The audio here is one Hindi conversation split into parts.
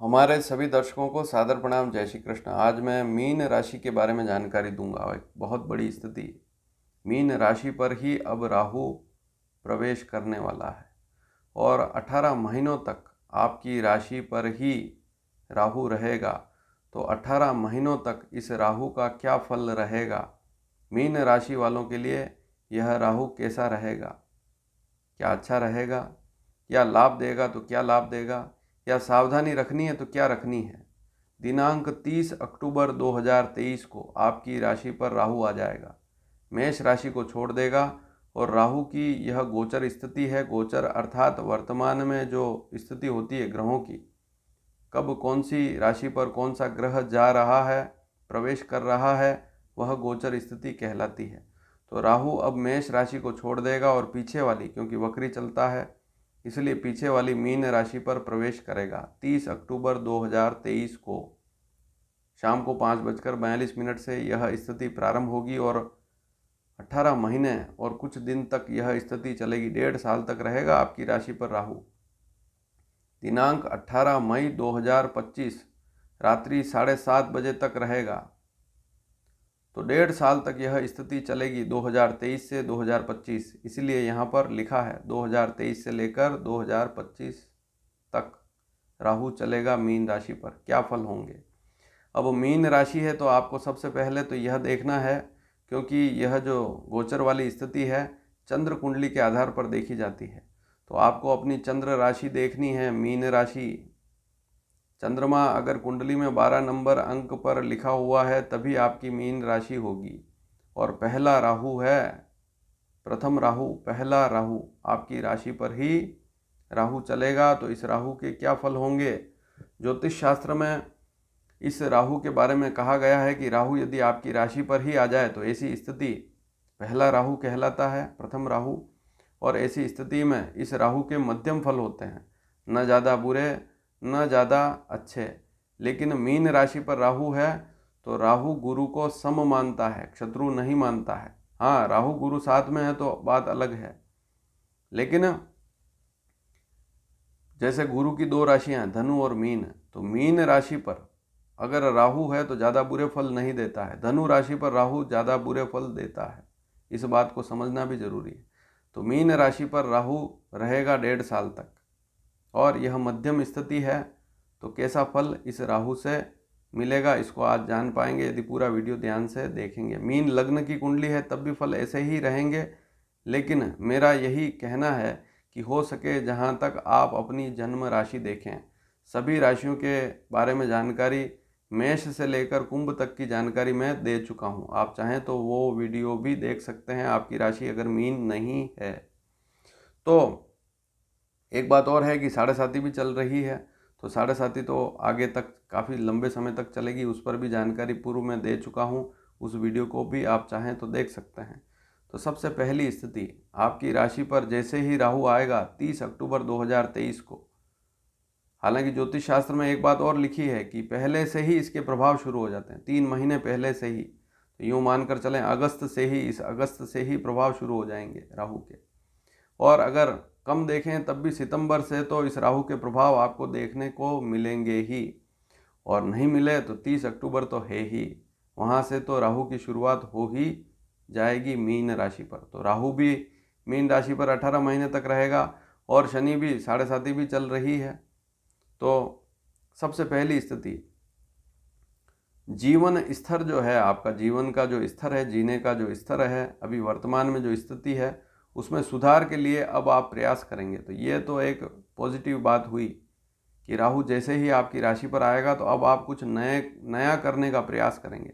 हमारे सभी दर्शकों को सादर प्रणाम। जय श्री कृष्ण। आज मैं मीन राशि के बारे में जानकारी दूंगा। एक बहुत बड़ी स्थिति, मीन राशि पर ही अब राहु प्रवेश करने वाला है और 18 महीनों तक आपकी राशि पर ही राहु रहेगा। तो 18 महीनों तक इस राहु का क्या फल रहेगा, मीन राशि वालों के लिए यह राहु कैसा रहेगा, क्या अच्छा रहेगा, या लाभ देगा तो क्या लाभ देगा, या सावधानी रखनी है तो क्या रखनी है। दिनांक 30 अक्टूबर 2023 को आपकी राशि पर राहु आ जाएगा, मेष राशि को छोड़ देगा और राहु की यह गोचर स्थिति है। गोचर अर्थात वर्तमान में जो स्थिति होती है ग्रहों की, कब कौन सी राशि पर कौन सा ग्रह जा रहा है, प्रवेश कर रहा है, वह गोचर स्थिति कहलाती है। तो राहु अब मेष राशि को छोड़ देगा और पीछे वाली, क्योंकि वक्री चलता है इसलिए पीछे वाली मीन राशि पर प्रवेश करेगा। 30 अक्टूबर 2023 को शाम को 5:42 से यह स्थिति प्रारंभ होगी और 18 महीने और कुछ दिन तक यह स्थिति चलेगी। 1.5 साल तक रहेगा आपकी राशि पर राहु। दिनांक 18 मई 2025 रात्रि 7:30 बजे तक रहेगा। तो 1.5 साल तक यह स्थिति चलेगी, 2023 से 2025। इसलिए यहाँ पर लिखा है 2023 से लेकर 2025 तक राहु चलेगा मीन राशि पर। क्या फल होंगे? अब मीन राशि है तो आपको सबसे पहले तो यह देखना है, क्योंकि यह जो गोचर वाली स्थिति है चंद्र कुंडली के आधार पर देखी जाती है। तो आपको अपनी चंद्र राशि देखनी है, मीन राशि। चंद्रमा अगर कुंडली में 12 नंबर अंक पर लिखा हुआ है तभी आपकी मीन राशि होगी। और पहला राहु है, प्रथम राहु, पहला राहु आपकी राशि पर ही राहु चलेगा। तो इस राहु के क्या फल होंगे? ज्योतिष शास्त्र में इस राहु के बारे में कहा गया है कि राहु यदि आपकी राशि पर ही आ जाए तो ऐसी स्थिति पहला राहु कहलाता है, प्रथम राहु। और ऐसी स्थिति में इस राहु के मध्यम फल होते हैं, न ज़्यादा बुरे न ज़्यादा अच्छे। लेकिन मीन राशि पर राहु है तो राहु गुरु को सम मानता है, शत्रु नहीं मानता है। हाँ, राहु गुरु साथ में है तो बात अलग है, लेकिन जैसे गुरु की 2 राशियां धनु और मीन, तो मीन राशि पर अगर राहु है तो ज़्यादा बुरे फल नहीं देता है, धनु राशि पर राहु ज़्यादा बुरे फल देता है। इस बात को समझना भी जरूरी है। तो मीन राशि पर राहु रहेगा 1.5 साल तक और यह मध्यम स्थिति है। तो कैसा फल इस राहु से मिलेगा, इसको आज जान पाएंगे यदि पूरा वीडियो ध्यान से देखेंगे। मीन लग्न की कुंडली है तब भी फल ऐसे ही रहेंगे, लेकिन मेरा यही कहना है कि हो सके जहाँ तक आप अपनी जन्म राशि देखें। सभी राशियों के बारे में जानकारी, मेष से लेकर कुंभ तक की जानकारी मैं दे चुका हूँ। आप चाहें तो वो वीडियो भी देख सकते हैं, आपकी राशि अगर मीन नहीं है तो। एक बात और है कि 7.5 भी चल रही है, तो 7.5 तो आगे तक काफ़ी लंबे समय तक चलेगी। उस पर भी जानकारी पूर्व में दे चुका हूँ, उस वीडियो को भी आप चाहें तो देख सकते हैं। तो सबसे पहली स्थिति, आपकी राशि पर जैसे ही राहु आएगा 30 अक्टूबर 2023 को, हालांकि ज्योतिष शास्त्र में एक बात और लिखी है कि पहले से ही इसके प्रभाव शुरू हो जाते हैं, 3 महीने पहले से ही। तो यूँ मानकर चलें अगस्त से ही, इस अगस्त से ही प्रभाव शुरू हो जाएंगे राहु के। और अगर कम देखें तब भी सितंबर से तो इस राहु के प्रभाव आपको देखने को मिलेंगे ही, और नहीं मिले तो 30 अक्टूबर तो है ही। वहाँ से तो राहु की शुरुआत हो ही जाएगी मीन राशि पर। तो राहु भी मीन राशि पर 18 महीने तक रहेगा और शनि भी 7.5 भी चल रही है। तो सबसे पहली स्थिति, जीवन स्तर जो है आपका, जीवन का जो स्तर है, जीने का जो स्तर है, अभी वर्तमान में जो स्थिति है उसमें सुधार के लिए अब आप प्रयास करेंगे। तो ये तो एक पॉजिटिव बात हुई कि राहु जैसे ही आपकी राशि पर आएगा तो अब आप कुछ नया करने का प्रयास करेंगे,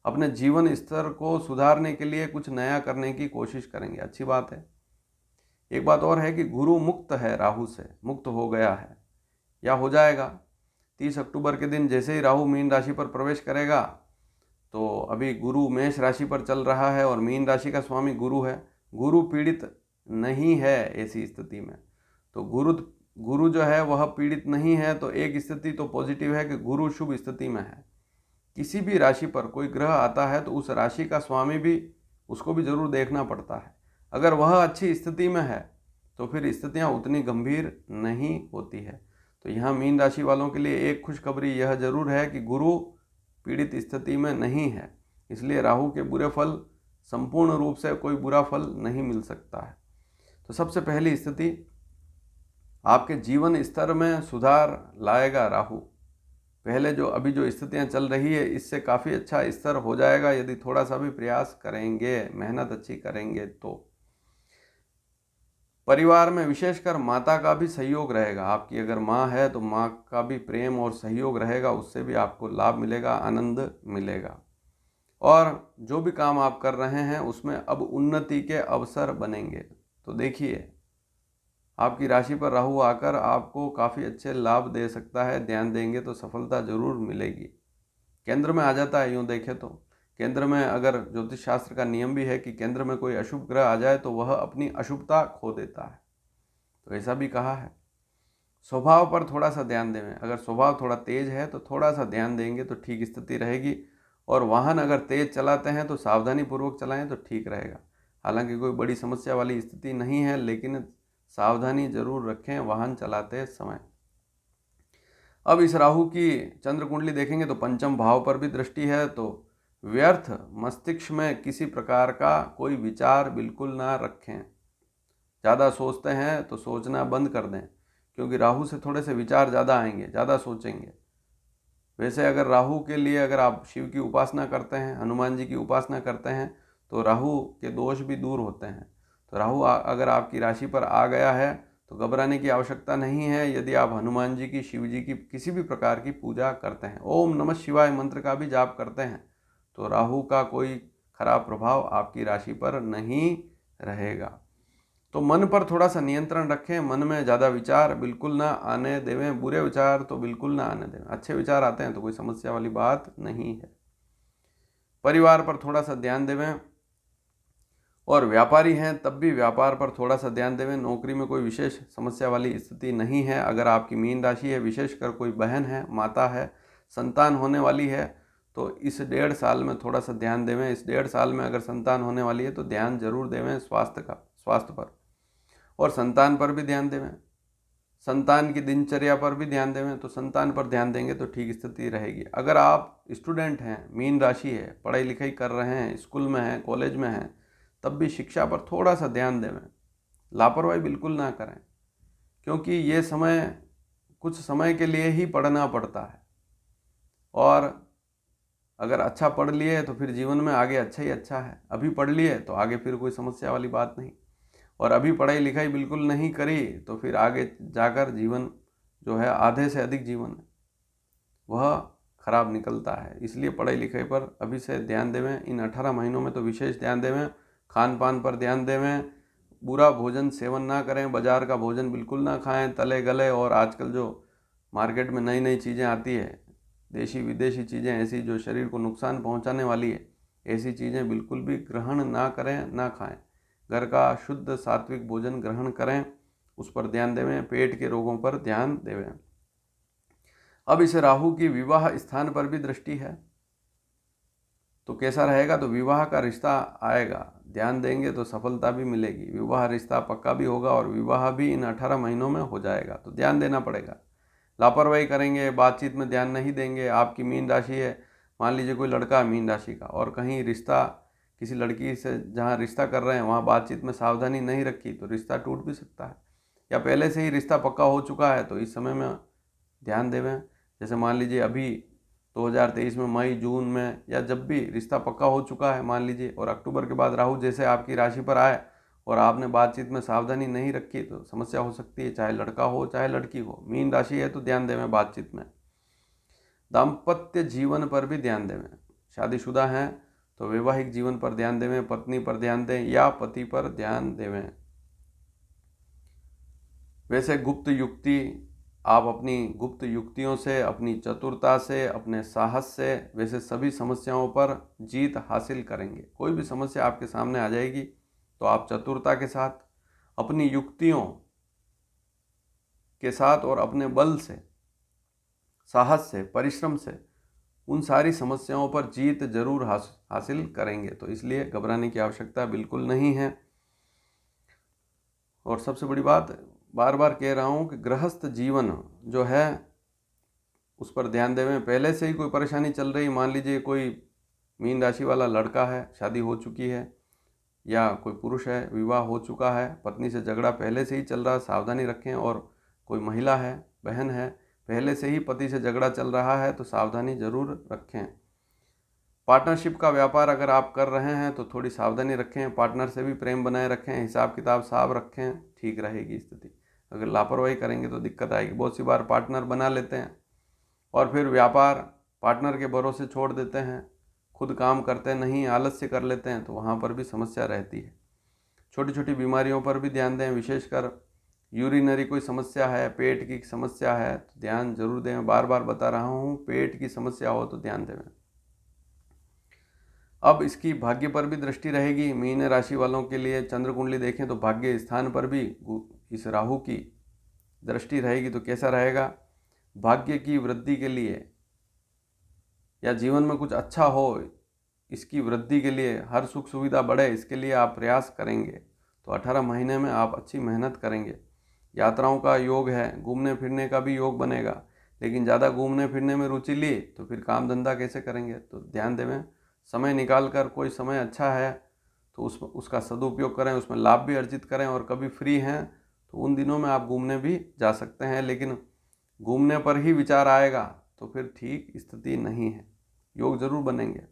अपने जीवन स्तर को सुधारने के लिए कुछ नया करने की कोशिश करेंगे। अच्छी बात है। एक बात और है कि गुरु मुक्त है, राहु से मुक्त हो गया है या हो जाएगा। 30 अक्टूबर के दिन जैसे ही राहु मीन राशि पर प्रवेश करेगा, तो अभी गुरु मेष राशि पर चल रहा है और मीन राशि का स्वामी गुरु है। गुरु पीड़ित नहीं है ऐसी स्थिति में, तो गुरु जो है वह पीड़ित नहीं है। तो एक स्थिति तो पॉजिटिव है कि गुरु शुभ स्थिति में है। किसी भी राशि पर कोई ग्रह आता है तो उस राशि का स्वामी भी, उसको भी जरूर देखना पड़ता है। अगर वह अच्छी स्थिति में है तो फिर स्थितियाँ उतनी गंभीर नहीं होती है। तो तो यहाँ मीन राशि वालों के लिए एक खुशखबरी यह जरूर है कि गुरु पीड़ित स्थिति में नहीं है, इसलिए राहु के बुरे फल संपूर्ण रूप से कोई बुरा फल नहीं मिल सकता है। तो सबसे पहली स्थिति, आपके जीवन स्तर में सुधार लाएगा राहु। पहले अभी जो स्थितियां चल रही है इससे काफ़ी अच्छा स्तर हो जाएगा यदि थोड़ा सा भी प्रयास करेंगे, मेहनत अच्छी करेंगे तो। परिवार में विशेषकर माता का भी सहयोग रहेगा। आपकी अगर माँ है तो माँ का भी प्रेम और सहयोग रहेगा, उससे भी आपको लाभ मिलेगा, आनंद मिलेगा। और जो भी काम आप कर रहे हैं उसमें अब उन्नति के अवसर बनेंगे। तो देखिए, आपकी राशि पर राहु आकर आपको काफ़ी अच्छे लाभ दे सकता है, ध्यान देंगे तो सफलता जरूर मिलेगी। केंद्र में आ जाता है, यूँ देखें तो केंद्र में, अगर ज्योतिष शास्त्र का नियम भी है कि केंद्र में कोई अशुभ ग्रह आ जाए तो वह अपनी अशुभता खो देता है, तो ऐसा भी कहा है। स्वभाव पर थोड़ा सा ध्यान दें, अगर स्वभाव थोड़ा तेज है तो थोड़ा सा ध्यान देंगे तो ठीक स्थिति रहेगी। और वाहन अगर तेज चलाते हैं तो सावधानी पूर्वक चलाएं तो ठीक रहेगा। हालांकि कोई बड़ी समस्या वाली स्थिति नहीं है, लेकिन सावधानी जरूर रखें वाहन चलाते समय। अब इस राहु की चंद्र कुंडली देखेंगे तो पंचम भाव पर भी दृष्टि है, तो व्यर्थ मस्तिष्क में किसी प्रकार का कोई विचार बिल्कुल ना रखें। ज़्यादा सोचते हैं तो सोचना बंद कर दें, क्योंकि राहु से थोड़े से विचार ज़्यादा आएंगे, ज़्यादा सोचेंगे। वैसे अगर राहु के लिए अगर आप शिव की उपासना करते हैं, हनुमान जी की उपासना करते हैं तो राहु के दोष भी दूर होते हैं। तो राहु अगर आपकी राशि पर आ गया है तो घबराने की आवश्यकता नहीं है। यदि आप हनुमान जी की, शिव जी की किसी भी प्रकार की पूजा करते हैं, ओम नमः शिवाय मंत्र का भी जाप करते हैं, तो राहु का कोई खराब प्रभाव आपकी राशि पर नहीं रहेगा। तो मन पर थोड़ा सा नियंत्रण रखें, मन में ज़्यादा विचार बिल्कुल ना आने देवें, बुरे विचार तो बिल्कुल ना आने देवें। अच्छे विचार आते हैं तो कोई समस्या वाली बात नहीं है। परिवार पर थोड़ा सा ध्यान देवें, और व्यापारी हैं तब भी व्यापार पर थोड़ा सा ध्यान देवें। नौकरी में कोई विशेष समस्या वाली स्थिति नहीं है। अगर आपकी मीन राशि है, विशेषकर कोई बहन है, माता है, संतान होने वाली है, तो इस 1.5 साल में थोड़ा सा ध्यान देवें। इस 1.5 साल में अगर संतान होने वाली है तो ध्यान जरूर देवें स्वास्थ्य पर, और संतान पर भी ध्यान देवें। संतान की दिनचर्या पर भी ध्यान देवें, तो संतान पर ध्यान देंगे तो ठीक स्थिति रहेगी। अगर आप स्टूडेंट हैं, मीन राशि है, पढ़ाई लिखाई कर रहे हैं, स्कूल में हैं, कॉलेज में हैं, तब भी शिक्षा पर थोड़ा सा ध्यान देवें। लापरवाही बिल्कुल ना करें, क्योंकि ये समय कुछ समय के लिए ही पढ़ना पड़ता है, और अगर अच्छा पढ़ लिए तो फिर जीवन में आगे अच्छा ही अच्छा है। अभी पढ़ लिए तो आगे फिर कोई समस्या वाली बात नहीं, और अभी पढ़ाई लिखाई बिल्कुल नहीं करी तो फिर आगे जाकर जीवन जो है, आधे से अधिक जीवन है, वह खराब निकलता है। इसलिए पढ़ाई लिखाई पर अभी से ध्यान देवें। इन 18 महीनों में तो विशेष ध्यान देवें। खान पान पर ध्यान देवें, बुरा भोजन सेवन ना करें, बाजार का भोजन बिल्कुल ना खाएं, तले गले। और आजकल जो मार्केट में नई नई चीज़ें आती है, देशी विदेशी चीज़ें ऐसी जो शरीर को नुकसान पहुंचाने वाली है, ऐसी चीज़ें बिल्कुल भी ग्रहण ना करें, ना खाएं। घर का शुद्ध सात्विक भोजन ग्रहण करें, उस पर ध्यान देवें। पेट के रोगों पर ध्यान देवें। अब इस राहु की विवाह स्थान पर भी दृष्टि है, तो कैसा रहेगा? तो विवाह का रिश्ता आएगा, ध्यान देंगे तो सफलता भी मिलेगी। विवाह रिश्ता पक्का भी होगा, और विवाह भी इन 18 महीनों में हो जाएगा, तो ध्यान देना पड़ेगा। लापरवाही करेंगे, बातचीत में ध्यान नहीं देंगे। आपकी मीन राशि है, मान लीजिए कोई लड़का है मीन राशि का, और कहीं रिश्ता, किसी लड़की से जहाँ रिश्ता कर रहे हैं वहाँ बातचीत में सावधानी नहीं रखी तो रिश्ता टूट भी सकता है। या पहले से ही रिश्ता पक्का हो चुका है तो इस समय में ध्यान देवें। जैसे मान लीजिए अभी 2023 में मई जून में, या जब भी रिश्ता पक्का हो चुका है मान लीजिए, और अक्टूबर के बाद राहु जैसे आपकी राशि पर आए और आपने बातचीत में सावधानी नहीं रखी तो समस्या हो सकती है, चाहे लड़का हो चाहे लड़की हो। मीन राशि है तो ध्यान देवें बातचीत में। दाम्पत्य जीवन पर भी ध्यान देवें। शादीशुदा हैं तो वैवाहिक जीवन पर ध्यान देवें, पत्नी पर ध्यान दें या पति पर ध्यान देवें। वैसे गुप्त युक्ति, आप अपनी गुप्त युक्तियों से, अपनी चतुरता से, अपने साहस से वैसे सभी समस्याओं पर जीत हासिल करेंगे। कोई भी समस्या आपके सामने आ जाएगी तो आप चतुरता के साथ, अपनी युक्तियों के साथ और अपने बल से, साहस से, परिश्रम से उन सारी समस्याओं पर जीत जरूर हासिल करेंगे। तो इसलिए घबराने की आवश्यकता बिल्कुल नहीं है। और सबसे बड़ी बात, बार बार कह रहा हूँ कि गृहस्थ जीवन जो है उस पर ध्यान देवें। पहले से ही कोई परेशानी चल रही, मान लीजिए कोई मीन राशि वाला लड़का है, शादी हो चुकी है, या कोई पुरुष है, विवाह हो चुका है, पत्नी से झगड़ा पहले से ही चल रहा है, सावधानी रखें। और कोई महिला है, बहन है, पहले से ही पति से झगड़ा चल रहा है तो सावधानी ज़रूर रखें। पार्टनरशिप का व्यापार अगर आप कर रहे हैं तो थोड़ी सावधानी रखें, पार्टनर से भी प्रेम बनाए रखें, हिसाब किताब साफ रखें, ठीक रहेगी स्थिति। अगर लापरवाही करेंगे तो दिक्कत आएगी। बहुत सी बार पार्टनर बना लेते हैं और फिर व्यापार पार्टनर के भरोसे छोड़ देते हैं, खुद काम करते नहीं, आलस्य कर लेते हैं, तो वहाँ पर भी समस्या रहती है। छोटी छोटी बीमारियों पर भी ध्यान दें, विशेषकर यूरिनरी कोई समस्या है, पेट की समस्या है तो ध्यान जरूर दें। बार बार बता रहा हूँ, पेट की समस्या हो तो ध्यान दें। अब इसकी भाग्य पर भी दृष्टि रहेगी। मीन राशि वालों के लिए चंद्र कुंडली देखें तो भाग्य स्थान पर भी इस राहु की दृष्टि रहेगी। तो कैसा रहेगा? भाग्य की वृद्धि के लिए या जीवन में कुछ अच्छा हो, इसकी वृद्धि के लिए, हर सुख सुविधा बढ़े, इसके लिए आप प्रयास करेंगे तो 18 महीने में आप अच्छी मेहनत करेंगे। यात्राओं का योग है, घूमने फिरने का भी योग बनेगा, लेकिन ज़्यादा घूमने फिरने में रुचि ली तो फिर काम धंधा कैसे करेंगे? तो ध्यान देवें। समय निकाल कर कोई समय अच्छा है तो उसका सदुपयोग करें, उसमें लाभ भी अर्जित करें। और कभी फ्री हैं तो उन दिनों में आप घूमने भी जा सकते हैं, लेकिन घूमने पर ही विचार आएगा तो फिर ठीक स्थिति नहीं है। योग जरूर बनेंगे।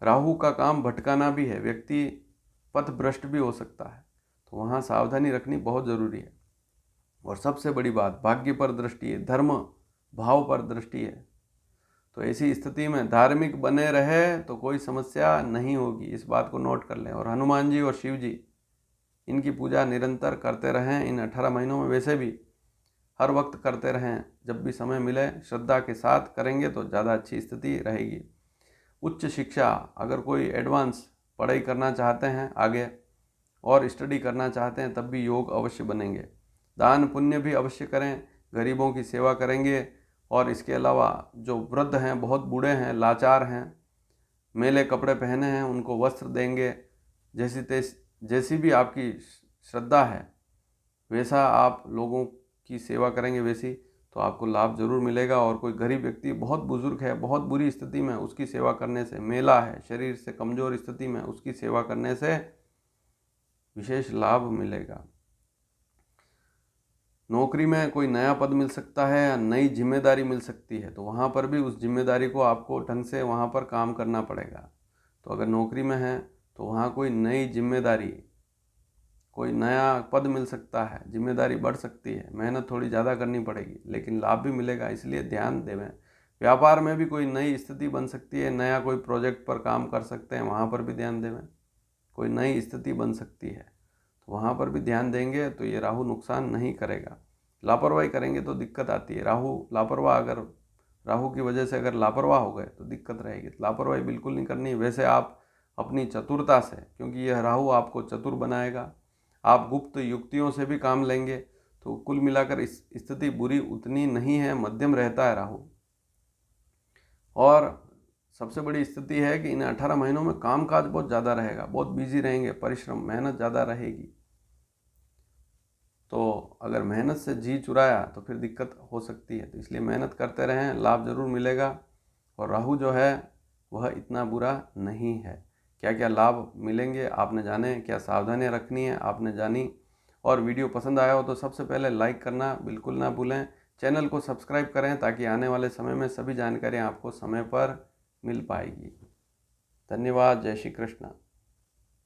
राहु का काम भटकाना भी है, व्यक्ति पथ भ्रष्ट भी हो सकता है, तो वहाँ सावधानी रखनी बहुत ज़रूरी है। और सबसे बड़ी बात, भाग्य पर दृष्टि है, धर्म भाव पर दृष्टि है। तो ऐसी स्थिति में धार्मिक बने रहे तो कोई समस्या नहीं होगी, इस बात को नोट कर लें। और हनुमान जी और शिव जी, इनकी पूजा निरंतर करते रहें। इन 18 महीनों में वैसे भी हर वक्त करते रहें, जब भी समय मिले श्रद्धा के साथ करेंगे तो ज़्यादा अच्छी स्थिति रहेगी। उच्च शिक्षा, अगर कोई एडवांस पढ़ाई करना चाहते हैं आगे और स्टडी करना चाहते हैं, तब भी योग अवश्य बनेंगे। दान पुण्य भी अवश्य करें, गरीबों की सेवा करेंगे। और इसके अलावा जो वृद्ध हैं, बहुत बूढ़े हैं, लाचार हैं, मेले कपड़े पहने हैं, उनको वस्त्र देंगे। जैसी भी आपकी श्रद्धा है वैसा आप लोगों की सेवा करेंगे, वैसी तो आपको लाभ जरूर मिलेगा। और कोई गरीब व्यक्ति बहुत बुजुर्ग है, बहुत बुरी स्थिति में, उसकी सेवा करने से, मेला है, शरीर से कमज़ोर स्थिति में, उसकी सेवा करने से विशेष लाभ मिलेगा। नौकरी में कोई नया पद मिल सकता है या नई जिम्मेदारी मिल सकती है, तो वहाँ पर भी उस जिम्मेदारी को आपको ढंग से वहाँ पर काम करना पड़ेगा। तो अगर नौकरी में है तो वहाँ कोई नई जिम्मेदारी, कोई नया पद मिल सकता है, जिम्मेदारी बढ़ सकती है, मेहनत थोड़ी ज़्यादा करनी पड़ेगी, लेकिन लाभ भी मिलेगा, इसलिए ध्यान देवें। व्यापार में भी कोई नई स्थिति बन सकती है, नया कोई प्रोजेक्ट पर काम कर सकते हैं, वहाँ पर भी ध्यान देवें। कोई नई स्थिति बन सकती है तो वहाँ पर भी ध्यान देंगे तो ये राहु नुकसान नहीं करेगा। लापरवाही करेंगे तो दिक्कत आती है। राहु की वजह से अगर लापरवाह हो गए तो दिक्कत रहेगी। लापरवाही बिल्कुल नहीं करनी। वैसे आप अपनी चतुरता से, क्योंकि यह राहु आपको चतुर बनाएगा, आप गुप्त युक्तियों से भी काम लेंगे, तो कुल मिलाकर इस स्थिति बुरी उतनी नहीं है, मध्यम रहता है राहु। और सबसे बड़ी स्थिति है कि इन 18 महीनों में कामकाज बहुत ज़्यादा रहेगा, बहुत बिजी रहेंगे, परिश्रम, मेहनत ज़्यादा रहेगी। तो अगर मेहनत से जी चुराया तो फिर दिक्कत हो सकती है, तो इसलिए मेहनत करते रहें, लाभ ज़रूर मिलेगा। और राहु जो है वह इतना बुरा नहीं है। क्या क्या लाभ मिलेंगे आपने जाने, क्या सावधानियां रखनी है आपने जानी। और वीडियो पसंद आया हो तो सबसे पहले लाइक करना बिल्कुल ना भूलें। चैनल को सब्सक्राइब करें ताकि आने वाले समय में सभी जानकारियाँ आपको समय पर मिल पाएगी। धन्यवाद। जय श्री कृष्ण।